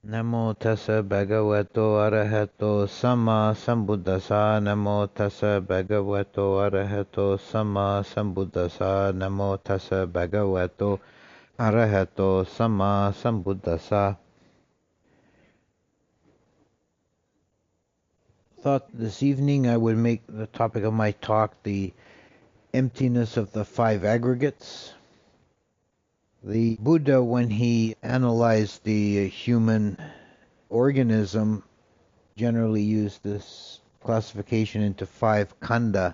Namo tassa bhagavato arahato sama sambuddhassa. Namo tassa bhagavato arahato sama sambuddhassa. Namo tassa bhagavato arahato sama sambuddhassa. Thought this evening I would make the topic of my talk the emptiness of the five aggregates. The Buddha, when he analyzed the human organism, generally used this classification into five khandha.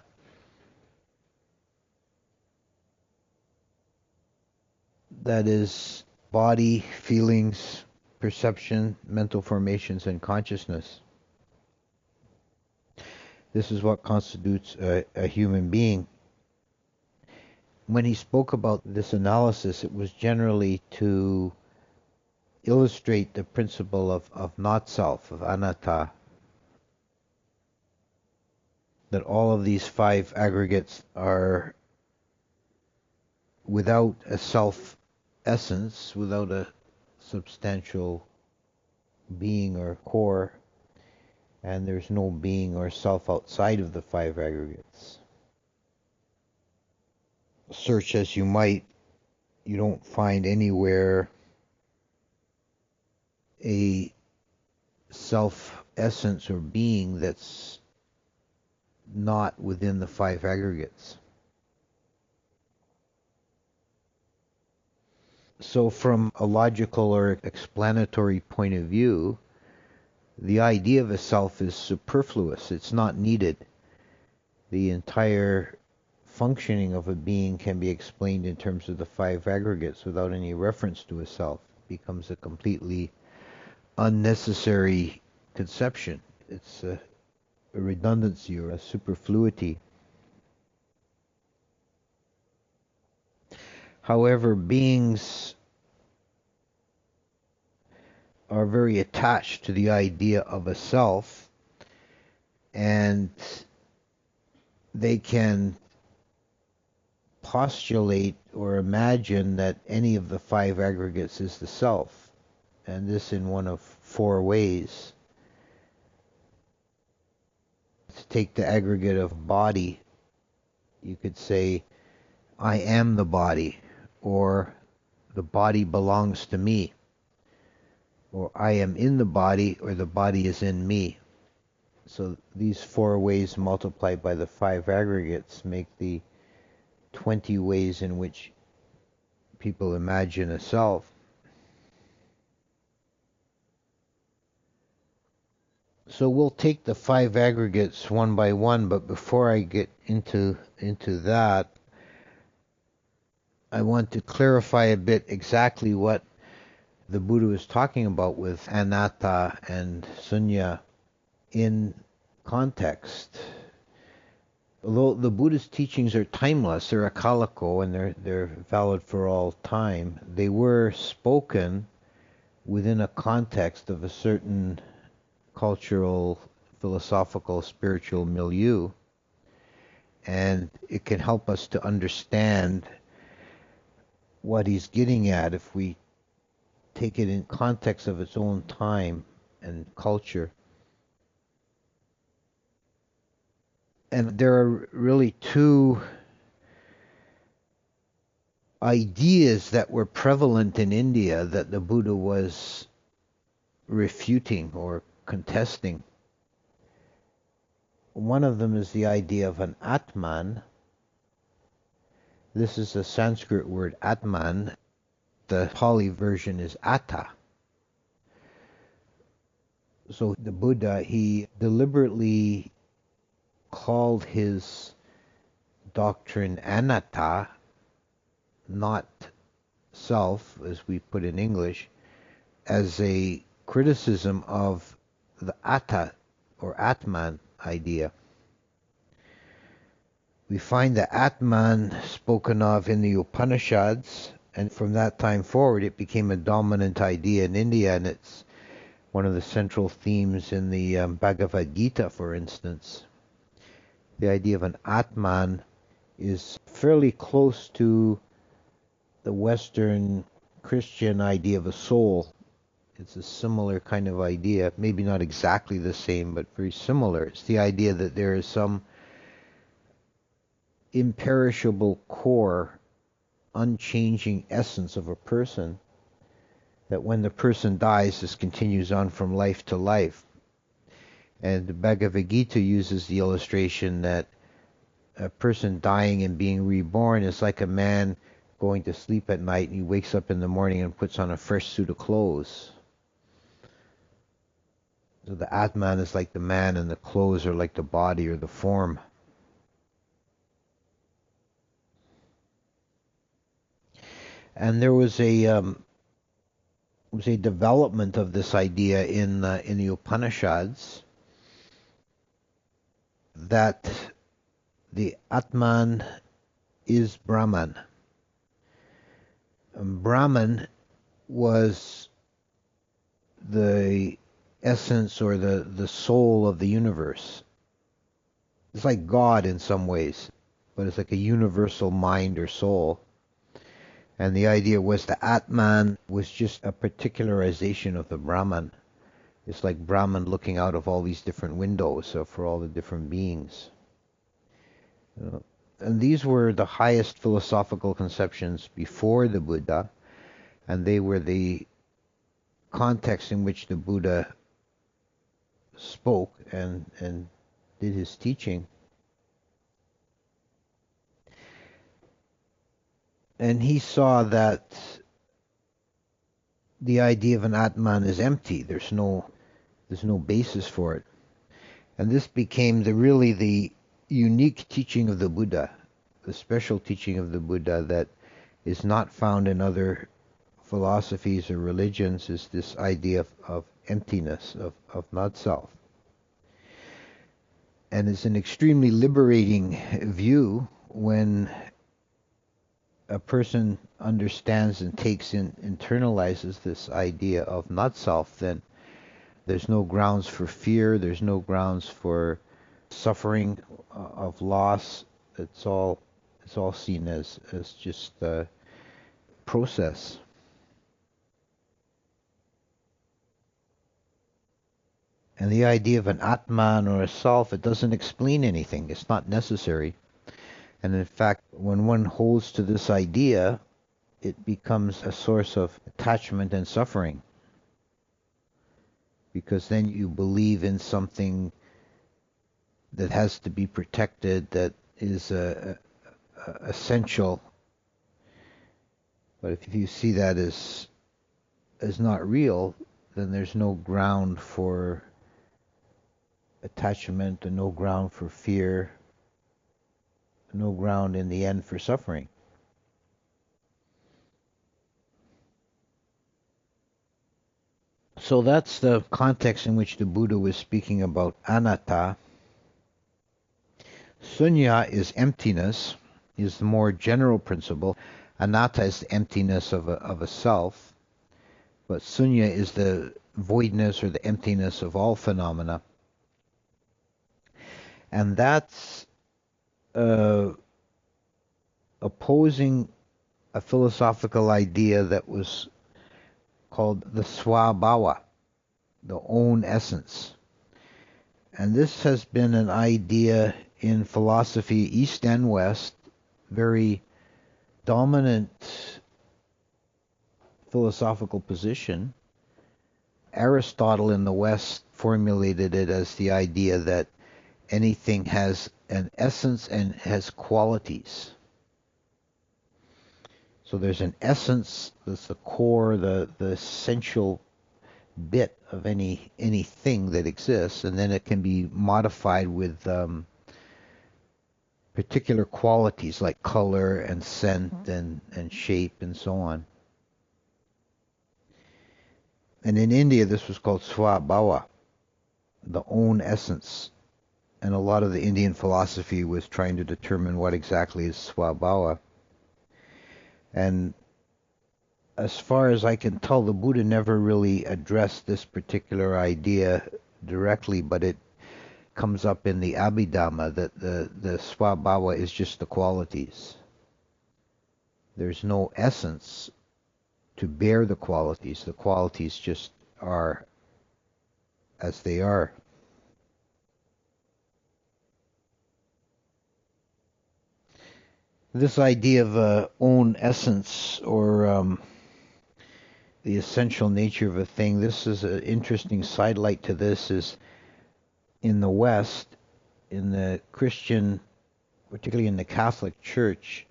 That is body, feelings, perception, mental formations, and consciousness. This is what constitutes a human being. When he spoke about this analysis, it was generally to illustrate the principle of not self, of anatta, that all of these five aggregates are without a self essence, without a substantial being or core, and there's no being or self outside of the five aggregates. Search as you might, you don't find anywhere a self essence or being that's not within the five aggregates. So from a logical or explanatory point of view, the idea of a self is superfluous. It's not needed. The entire functioning of a being can be explained in terms of the five aggregates without any reference to a self. It becomes a completely unnecessary conception. It's a redundancy or a superfluity. However, beings are very attached to the idea of a self, and they can postulate or imagine that any of the five aggregates is the self, and this in one of four ways. To take the aggregate of body, you could say, I am the body, or the body belongs to me, or I am in the body, or the body is in me. So these four ways multiplied by the five aggregates make the 20 ways in which people imagine a self. So we'll take the five aggregates one by one, but before I get into that, I want to clarify a bit exactly what the Buddha was talking about with anatta and sunya in context. Although the Buddha's teachings are timeless, they're akaliko and they're valid for all time, they were spoken within a context of a certain cultural, philosophical, spiritual milieu, and it can help us to understand what he's getting at if we take it in context of its own time and culture. And there are really two ideas that were prevalent in India that the Buddha was refuting or contesting. One of them is the idea of an Atman. This is a Sanskrit word, Atman. The Pali version is Atta. So the Buddha, he deliberately called his doctrine anatta, not self, as we put in English, as a criticism of the atta or Atman idea. We find the Atman spoken of in the Upanishads, and from that time forward it became a dominant idea in India, and it's one of the central themes in the Bhagavad Gita, for instance. The idea of an Atman is fairly close to the Western Christian idea of a soul It's a similar kind of idea, maybe not exactly the same, but very similar. It's the idea that there is some imperishable core, unchanging essence of a person, that when the person dies, this continues on from life to life. And the Bhagavad Gita uses the illustration that a person dying and being reborn is like a man going to sleep at night, and he wakes up in the morning and puts on a fresh suit of clothes. So the Atman is like the man, and the clothes are like the body or the form. And there was a development of this idea in the Upanishads, that the Atman is Brahman. And Brahman was the essence or the soul of the universe. It's like God in some ways, but it's like a universal mind or soul. And the idea was the Atman was just a particularization of the Brahman. It's like Brahman looking out of all these different windows for all the different beings. And these were the highest philosophical conceptions before the Buddha, and they were the context in which the Buddha spoke and did his teaching. And he saw that the idea of an Atman is empty. There's no basis for it. And this became really the unique teaching of the Buddha, the special teaching of the Buddha that is not found in other philosophies or religions, is this idea of emptiness, of not self. And it's an extremely liberating view when a person understands and internalizes this idea of not self. Then there's no grounds for fear, there's no grounds for suffering of loss. It's all seen as just a process. And the idea of an Atman or a self, it doesn't explain anything. It's not necessary. And in fact, when one holds to this idea, it becomes a source of attachment and suffering. Because then you believe in something that has to be protected, that is essential. But if you see that as not real, then there's no ground for attachment and no ground for fear, no ground in the end for suffering. So that's the context in which the Buddha was speaking about anatta. Sunya is emptiness, is the more general principle. Anatta is the emptiness of a self, but sunya is the voidness or the emptiness of all phenomena. And that's opposing a philosophical idea that was called the swabhava, the own essence. And this has been an idea in philosophy, East and West, very dominant philosophical position. Aristotle in the West formulated it as the idea that anything has an essence and has qualities. So there's an essence, that's the core, the essential bit of anything that exists, and then it can be modified with particular qualities like color and scent and shape and so on. And in India, this was called swabhava, the own essence. And a lot of the Indian philosophy was trying to determine what exactly is swabhava. And as far as I can tell, the Buddha never really addressed this particular idea directly, but it comes up in the Abhidhamma that the swabhava is just the qualities. There's no essence to bear the qualities. The qualities just are as they are. This idea of own essence, or the essential nature of a thing, this is an interesting sidelight to this, is in the West, in the Christian, particularly in the Catholic Church,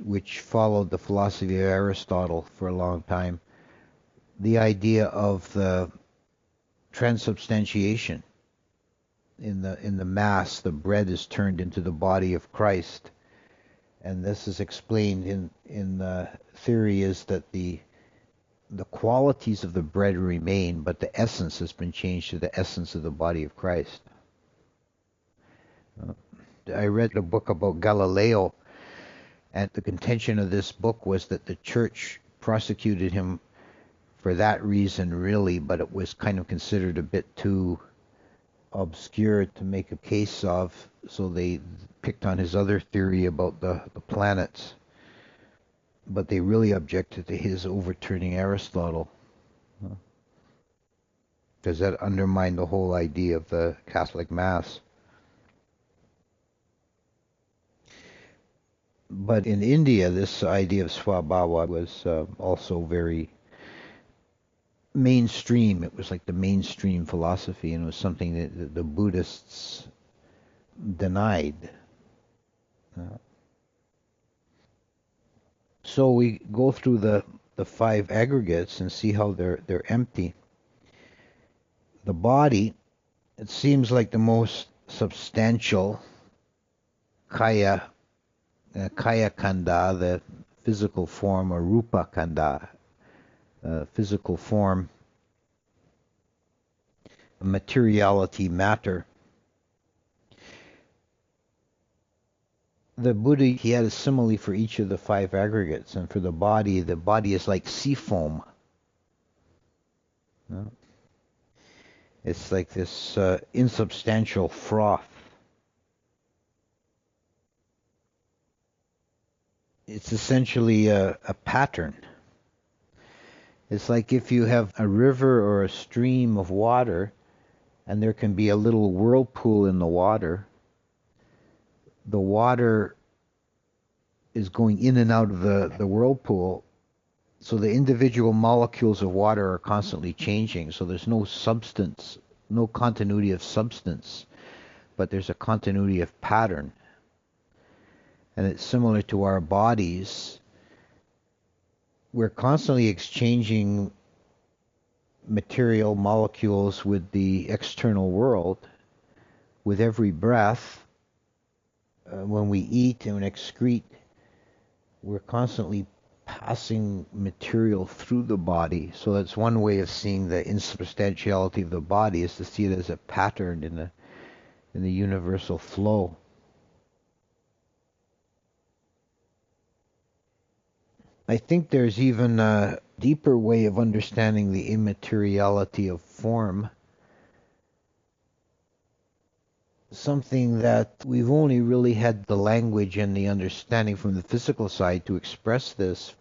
which followed the philosophy of Aristotle for a long time, the idea of the transubstantiation. In the Mass, the bread is turned into the body of Christ, and this is explained in the theory is that the qualities of the bread remain, but the essence has been changed to the essence of the body of Christ. I read a book about Galileo, and the contention of this book was that the church prosecuted him for that reason, really, but it was kind of considered a bit too obscure to make a case of, so they picked on his other theory about the planets. But they really objected to his overturning Aristotle, because that undermined the whole idea of the Catholic Mass. But in India, this idea of Swabhava was also very mainstream. It was like the mainstream philosophy, and it was something that the Buddhists denied. So we go through the five aggregates and see how they're empty. The body, it seems like the most substantial kaya kanda, the physical form, or rupa kanda, physical form, materiality, matter. The Buddha, he had a simile for each of the five aggregates, and for the body is like sea foam. It's like this insubstantial froth. It's essentially a pattern. It's like if you have a river or a stream of water, and there can be a little whirlpool in the water. The water is going in and out of the whirlpool, so the individual molecules of water are constantly changing. So there's no substance, no continuity of substance, but there's a continuity of pattern. And it's similar to our bodies. We're constantly exchanging material molecules with the external world with every breath. When we eat and excrete, we're constantly passing material through the body. So that's one way of seeing the insubstantiality of the body, is to see it as a pattern in the universal flow. I think there's even a deeper way of understanding the immateriality of form. Something that we've only really had the language and the understanding from the physical side to express this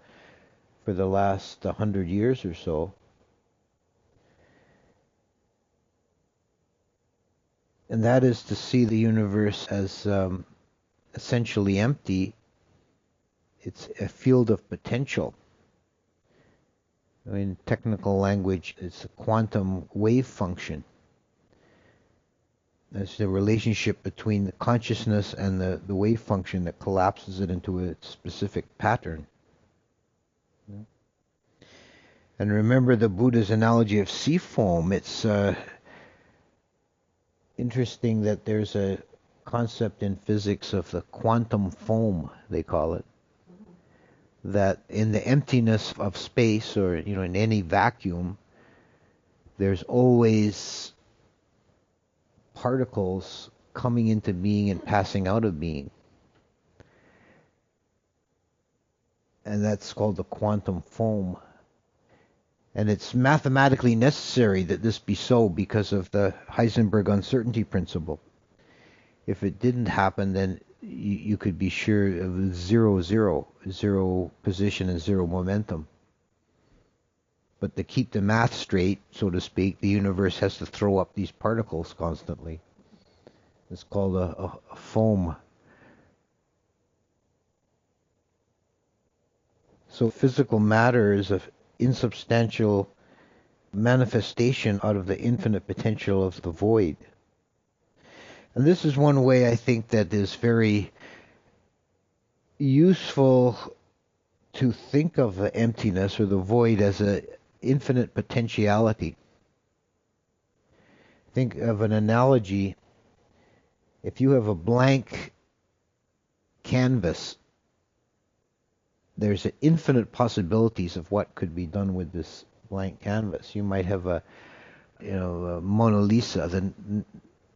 for the last 100 years or so. And that is to see the universe as essentially empty. It's a field of potential. In technical language, it's a quantum wave function. That's the relationship between the consciousness and the wave function that collapses it into a specific pattern. And remember the Buddha's analogy of sea foam. It's interesting that there's a concept in physics of the quantum foam, they call it, that in the emptiness of space, or in any vacuum, there's always particles coming into being and passing out of being. And that's called the quantum foam. And it's mathematically necessary that this be so because of the Heisenberg uncertainty principle. If it didn't happen, then you could be sure of zero position and zero momentum. But to keep the math straight, so to speak, the universe has to throw up these particles constantly. It's called a foam. So physical matter is an insubstantial manifestation out of the infinite potential of the void. And this is one way I think that is very useful to think of the emptiness or the void as an infinite potentiality. Think of an analogy. If you have a blank canvas, there's infinite possibilities of what could be done with this blank canvas. You might have a Mona Lisa,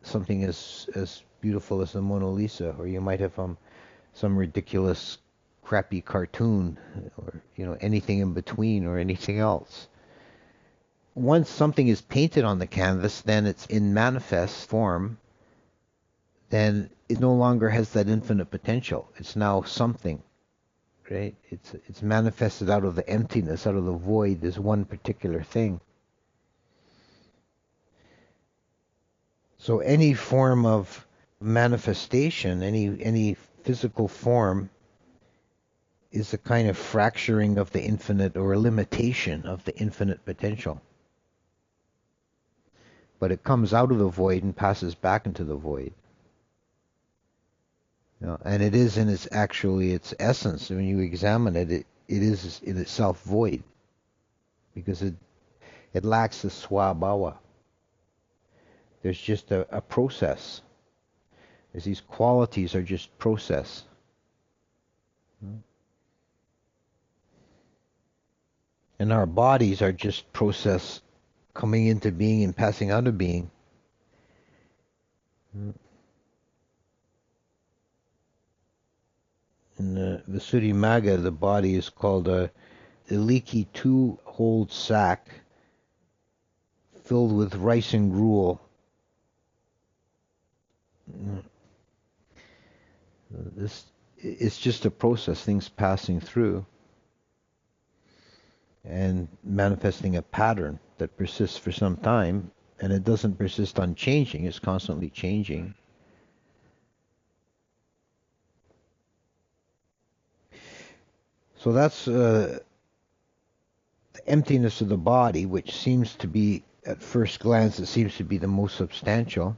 something as beautiful as the Mona Lisa, or you might have some ridiculous, crappy cartoon, or anything in between, or anything else. Once something is painted on the canvas, then it's in manifest form. Then it no longer has that infinite potential. It's now something, right? It's manifested out of the emptiness, out of the void. There's one particular thing. So any form of manifestation, any physical form, is a kind of fracturing of the infinite or a limitation of the infinite potential. But it comes out of the void and passes back into the void. And it is in its essence. When you examine it, it is in itself void, because it lacks the swabhava. There's just a process. There's these qualities are just process. And our bodies are just process coming into being and passing out of being. In the Visuddhimagga, the body is called a leaky two-holed sack filled with rice and gruel. It's just a process, things passing through and manifesting a pattern that persists for some time, and it doesn't persist unchanging, it's constantly changing. So that's the emptiness of the body, which seems to be, at first glance, it seems to be the most substantial.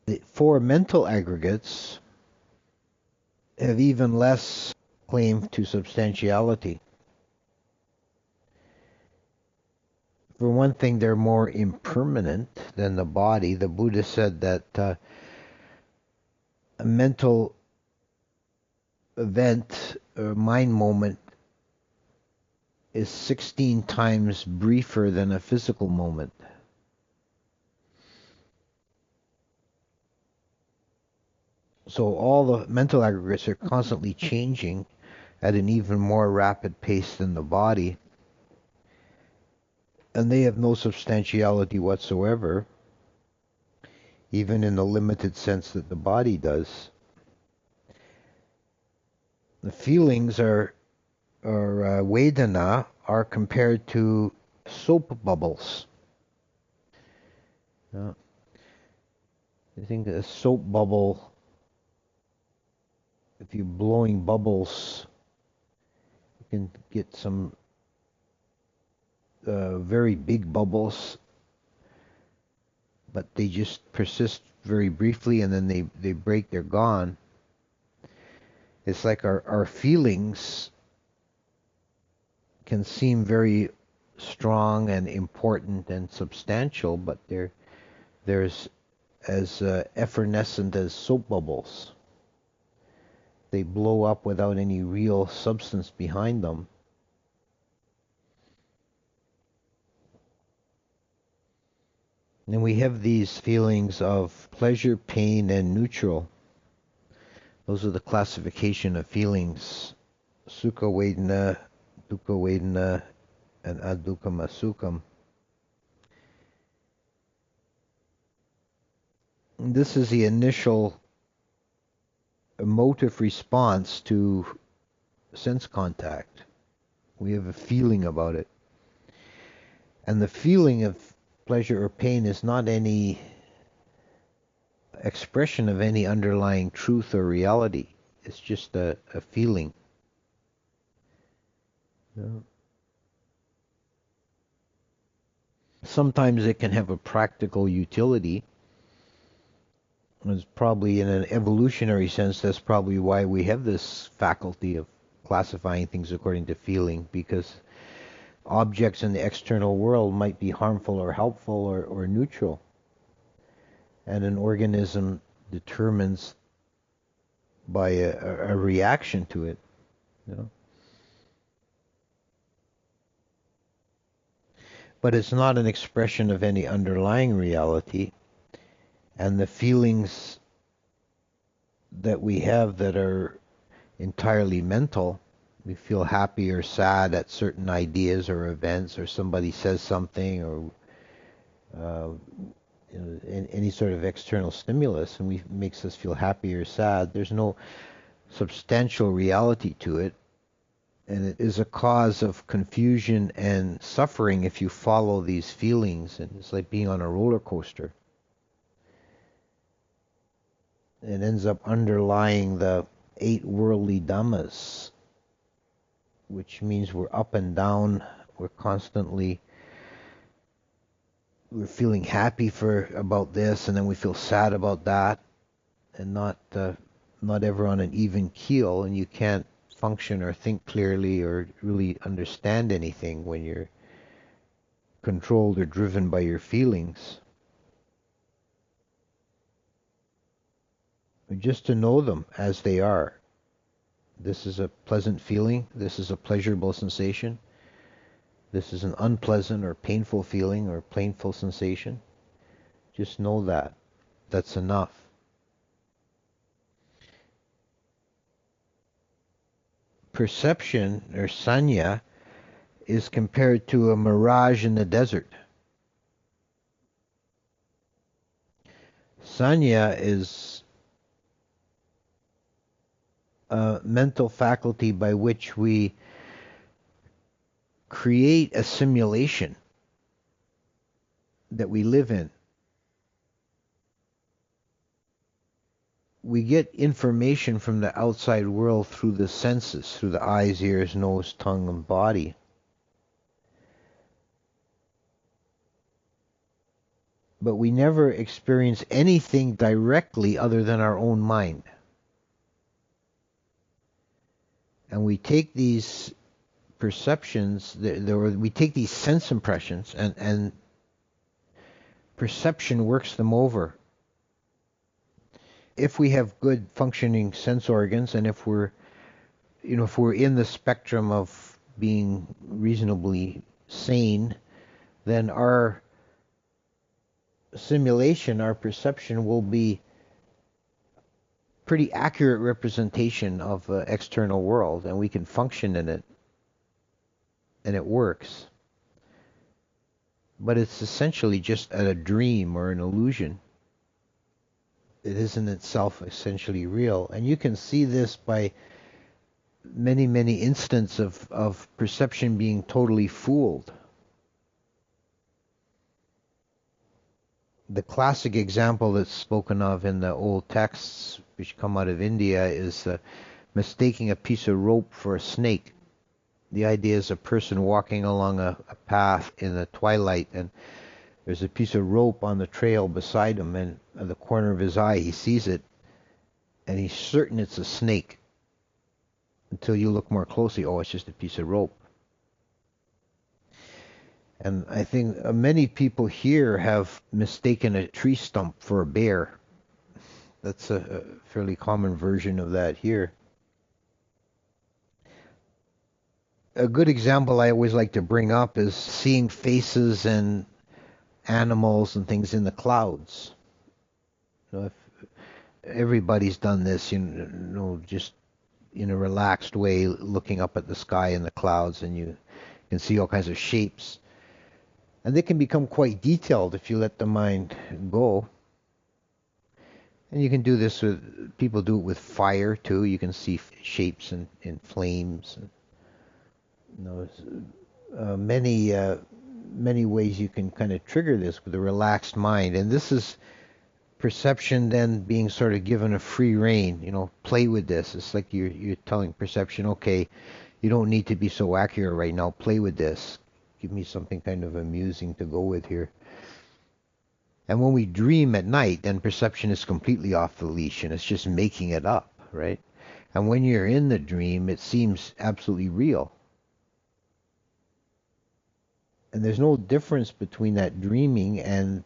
The four mental aggregates have even less claim to substantiality. For one thing, they're more impermanent than the body. The Buddha said that a mental event or mind moment is 16 times briefer than a physical moment. So all the mental aggregates are constantly changing at an even more rapid pace than the body. And they have no substantiality whatsoever, even in the limited sense that the body does. The feelings or Vedana are compared to soap bubbles. I think a soap bubble, if you're blowing bubbles, you can get some very big bubbles, but they just persist very briefly and then they break, they're gone. It's like our feelings can seem very strong and important and substantial, but they're as effervescent as soap bubbles. They blow up without any real substance behind them. And we have these feelings of pleasure, pain, and neutral. Those are the classification of feelings. Sukha Vedana, Dukkha Vedana, and Adukkam Asukam. This is the initial emotive response to sense contact. We have a feeling about it. And the feeling of pleasure or pain is not any expression of any underlying truth or reality. It's just a feeling. You know? Sometimes it can have a practical utility. It's probably in an evolutionary sense, that's probably why we have this faculty of classifying things according to feeling, because objects in the external world might be harmful or helpful or neutral. And an organism determines by a reaction to it. You know? But it's not an expression of any underlying reality. And the feelings that we have that are entirely mental, we feel happy or sad at certain ideas or events, or somebody says something, or uh, any sort of external stimulus, and makes us feel happy or sad. There's no substantial reality to it, and it is a cause of confusion and suffering if you follow these feelings. And it's like being on a roller coaster. It ends up underlying the 8 worldly dhammas, which means we're up and down. We're feeling happy about this, and then we feel sad about that, and not ever on an even keel. And you can't function or think clearly or really understand anything when you're controlled or driven by your feelings. Just to know them as they are. This is a pleasant feeling. This is a pleasurable sensation. This is an unpleasant or painful feeling or painful sensation. Just know that. That's enough. Perception, or sanya, is compared to a mirage in the desert. Sanya is a mental faculty by which we create a simulation that we live in. We get information from the outside world through the senses, through the eyes, ears, nose, tongue, and body. But we never experience anything directly other than our own mind. And we take these perceptions, we take these sense impressions, and perception works them over. If we have good functioning sense organs, and if we're in the spectrum of being reasonably sane, then our simulation, our perception, will be pretty accurate representation of the external world, and we can function in it, and it works. But it's essentially just a dream or an illusion. It isn't itself essentially real. And you can see this by many, many instances of perception being totally fooled. The classic example that's spoken of in the old texts which come out of India is mistaking a piece of rope for a snake. The idea is a person walking along a path in the twilight, and there's a piece of rope on the trail beside him, and at the corner of his eye he sees it, and he's certain it's a snake. Until you look more closely, oh, it's just a piece of rope. And I think many people here have mistaken a tree stump for a bear. That's a fairly common version of that here. A good example I always like to bring up is seeing faces and animals and things in the clouds. If everybody's done this, just in a relaxed way, looking up at the sky and the clouds, and you can see all kinds of shapes. And they can become quite detailed if you let the mind go. And you can do this with, people do it with fire too. You can see shapes in flames. You know, many ways you can kind of trigger this with a relaxed mind. And this is perception then being sort of given a free rein. Play with this. It's like you're telling perception, okay, you don't need to be so accurate right now. Play with this. Give me something kind of amusing to go with here. And when we dream at night, then perception is completely off the leash and it's just making it up, right? And when you're in the dream, it seems absolutely real. And there's no difference between that dreaming and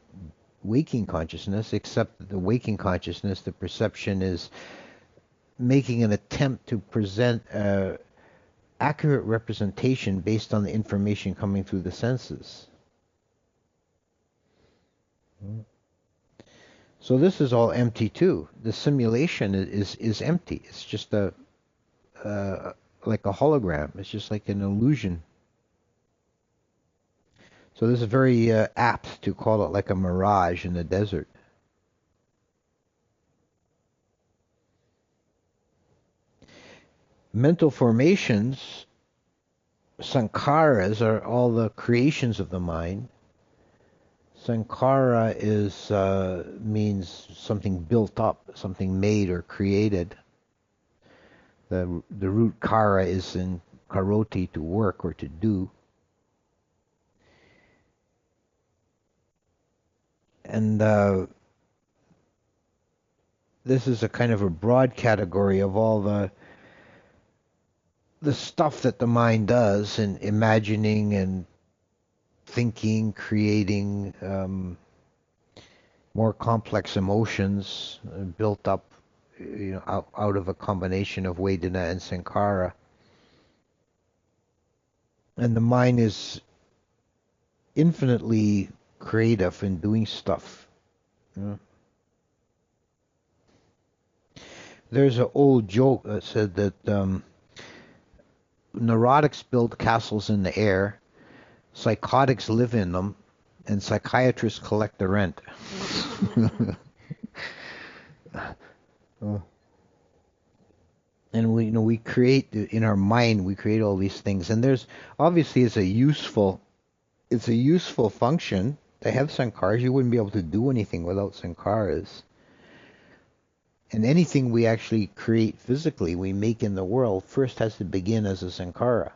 waking consciousness, except that the waking consciousness, the perception is making an attempt to present a accurate representation based on the information coming through the senses. So this is all empty too. The simulation is empty. It's just like a hologram. It's just like an illusion. So this is very apt to call it like a mirage in the desert. Mental formations, sankharas, are all the creations of the mind. Sankhara means something built up, something made or created. The root kara is in karoti, to work or to do. And this is a kind of a broad category of all the stuff that the mind does in imagining and thinking, creating more complex emotions built up, out of a combination of Vedana and Sankara. And the mind is infinitely creative in doing stuff. There's an old joke that said that neurotics build castles in the air, psychotics live in them, and psychiatrists collect the rent. And we create in our mind, we create all these things, and there's obviously it's a useful function to have sankharas. You wouldn't be able to do anything without sankharas. And anything we actually create physically, we make in the world, first has to begin as a sankhara.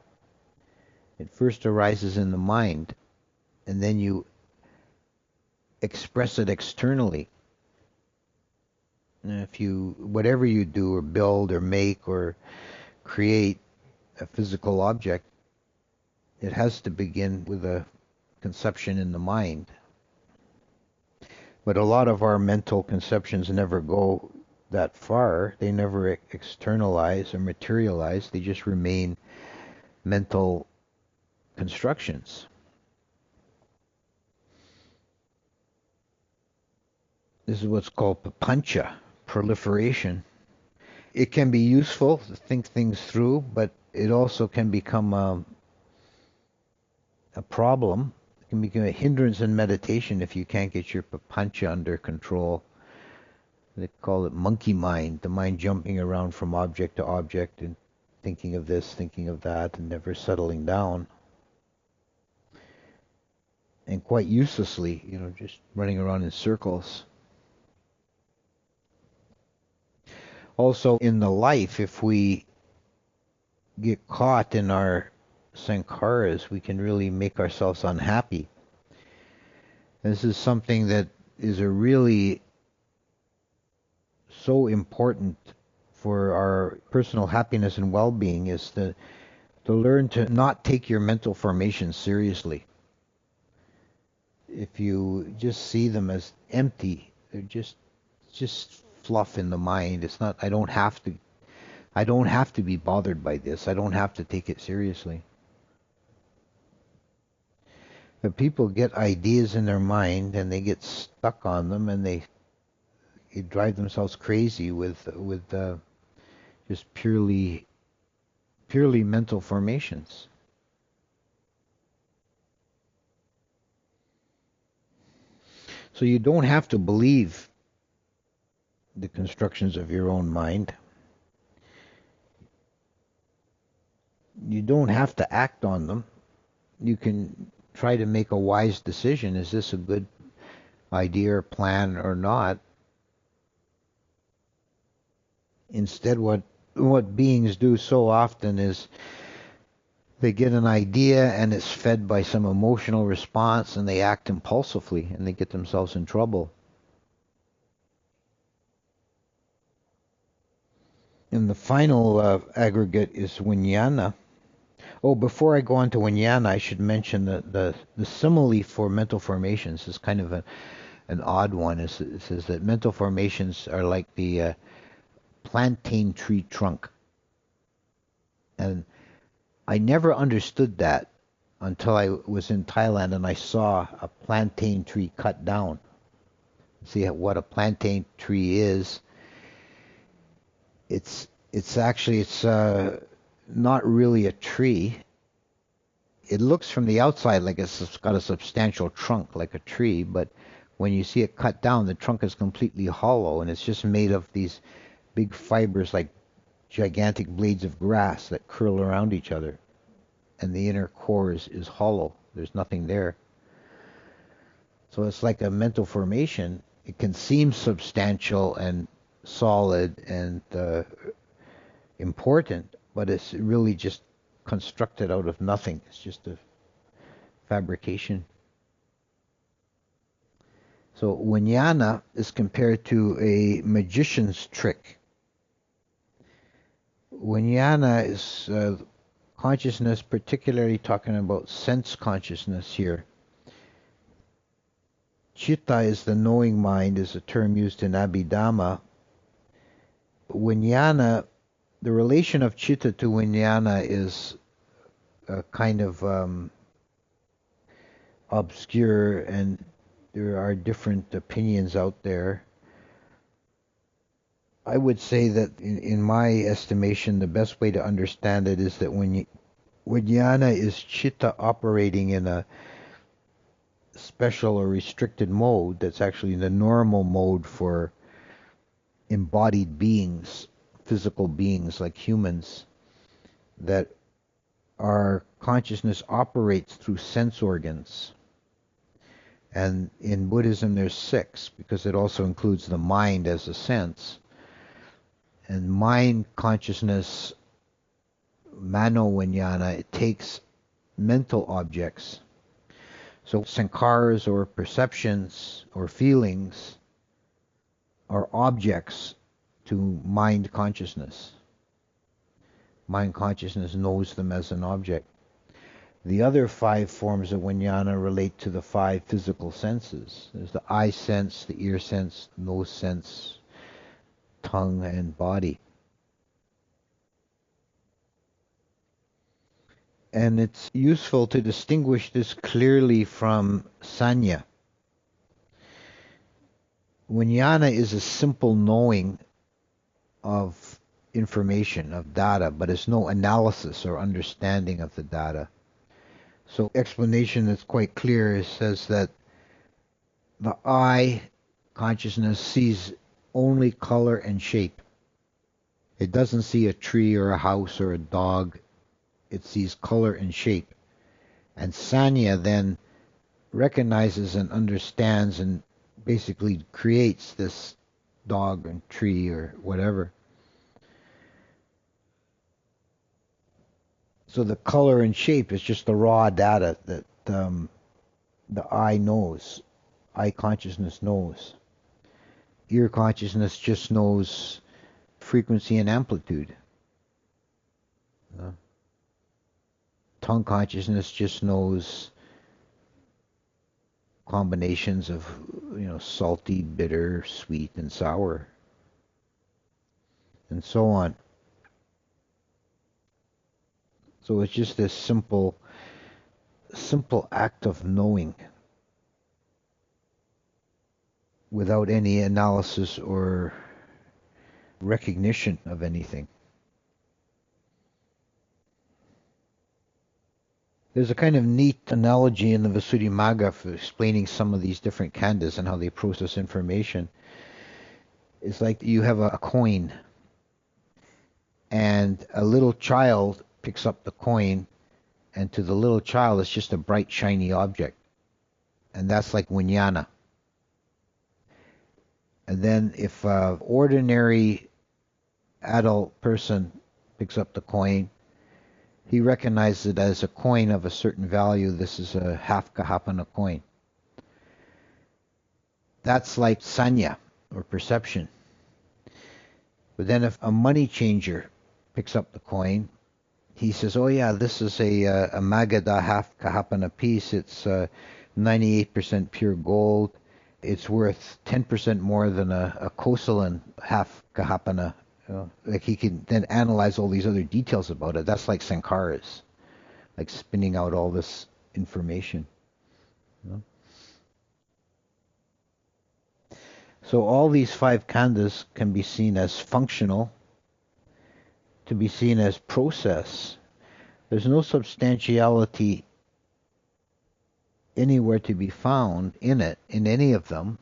It first arises in the mind, and then you express it externally. And whatever you do or build or make or create a physical object, it has to begin with a conception in the mind. But a lot of our mental conceptions never go that far. They never externalize or materialize. They just remain mental constructions. This is what's called papancha, proliferation. It can be useful to think things through, but it also can become a problem. It can become a hindrance in meditation if you can't get your papancha under control. They call it monkey mind, the mind jumping around from object to object and thinking of this, thinking of that, and never settling down. And quite uselessly, just running around in circles. Also, in the life, if we get caught in our sankharas, we can really make ourselves unhappy. This is something that is a really so important for our personal happiness and well-being, is to learn to not take your mental formations seriously. If you just see them as empty, they're just fluff in the mind. It's not, I don't have to be bothered by this. I don't have to take it seriously. But people get ideas in their mind and they get stuck on them, and they drive themselves crazy with just purely mental formations. So you don't have to believe the constructions of your own mind. You don't have to act on them. You can try to make a wise decision. Is this a good idea or plan or not? Instead, what beings do so often is they get an idea and it's fed by some emotional response and they act impulsively and they get themselves in trouble. And the final aggregate is Vijnana. Oh, before I go on to Vijnana, I should mention that the simile for mental formations is kind of an odd one. It says that mental formations are like the plantain tree trunk. And I never understood that until I was in Thailand and I saw a plantain tree cut down. See what a plantain tree is. It's not really a tree. It looks from the outside like it's got a substantial trunk like a tree, but when you see it cut down, the trunk is completely hollow and it's just made of these big fibers like gigantic blades of grass that curl around each other. And the inner core is hollow. There's nothing there. So it's like a mental formation. It can seem substantial and solid and important, but it's really just constructed out of nothing. It's just a fabrication. So Vijnana is compared to a magician's trick. Vijnana is consciousness, particularly talking about sense consciousness here. Chitta is the knowing mind, is a term used in Abhidhamma. Vijnana, the relation of Chitta to Vijnana is a kind of obscure, and there are different opinions out there. I would say that in my estimation, the best way to understand it is that when Vijnana is Chitta operating in a special or restricted mode, that's actually the normal mode for embodied beings, physical beings like humans, that our consciousness operates through sense organs. And in Buddhism there's 6, because it also includes the mind as a sense. And mind consciousness, mano vijnana, it takes mental objects. So sankharas or perceptions or feelings are objects to mind consciousness. Mind consciousness knows them as an object. The other 5 forms of vijnana relate to the 5 physical senses. There's the eye sense, the ear sense, nose sense, tongue, and body. And it's useful to distinguish this clearly from sanya. Vijnana is a simple knowing of information, of data, but it's no analysis or understanding of the data. So explanation that's quite clear says that the eye consciousness sees only color and shape. It doesn't see a tree or a house or a dog. It sees color and shape. And sanya then recognizes and understands and basically creates this dog and tree or whatever. So the color and shape is just the raw data that the eye knows, eye consciousness knows. Ear consciousness just knows frequency and amplitude. Tongue consciousness just knows combinations of, salty, bitter, sweet, and sour, and so on. So it's just this simple act of knowing without any analysis or recognition of anything. There's a kind of neat analogy in the Visuddhimagga for explaining some of these different khandhas and how they process information. It's like you have a coin, and a little child picks up the coin, and to the little child, it's just a bright, shiny object. And that's like wiññana. And then if an ordinary adult person picks up the coin, he recognizes it as a coin of a certain value. This is a half kahapana coin. That's like sanya, or perception. But then if a money changer picks up the coin, he says, oh yeah, this is a Magadha half kahapana piece. It's 98% pure gold. It's worth 10% more than a Kosalan half kahapana. Like he can then analyze all these other details about it. That's like sankharas, like spinning out all this information. You know? So all these five khandhas can be seen as functional, to be seen as process. There's no substantiality anywhere to be found in it, in any of them.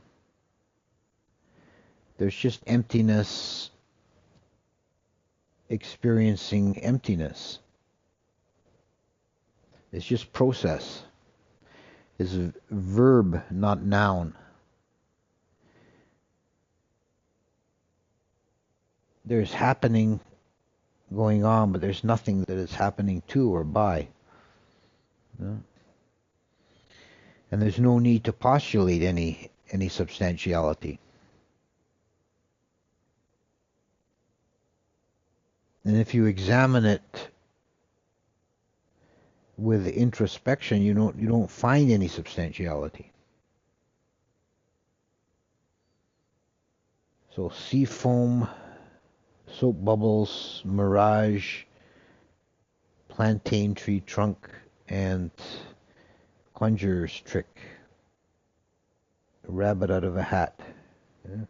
There's just emptiness, experiencing emptiness. It's just process. It's a verb, not noun. There's happening going on, but there's nothing that is happening to or by. You know? And there's no need to postulate any substantiality. And if you examine it with introspection, you don't find any substantiality. So sea foam, soap bubbles, mirage, plantain tree trunk, and conjurer's trick. A rabbit out of a hat. Yeah.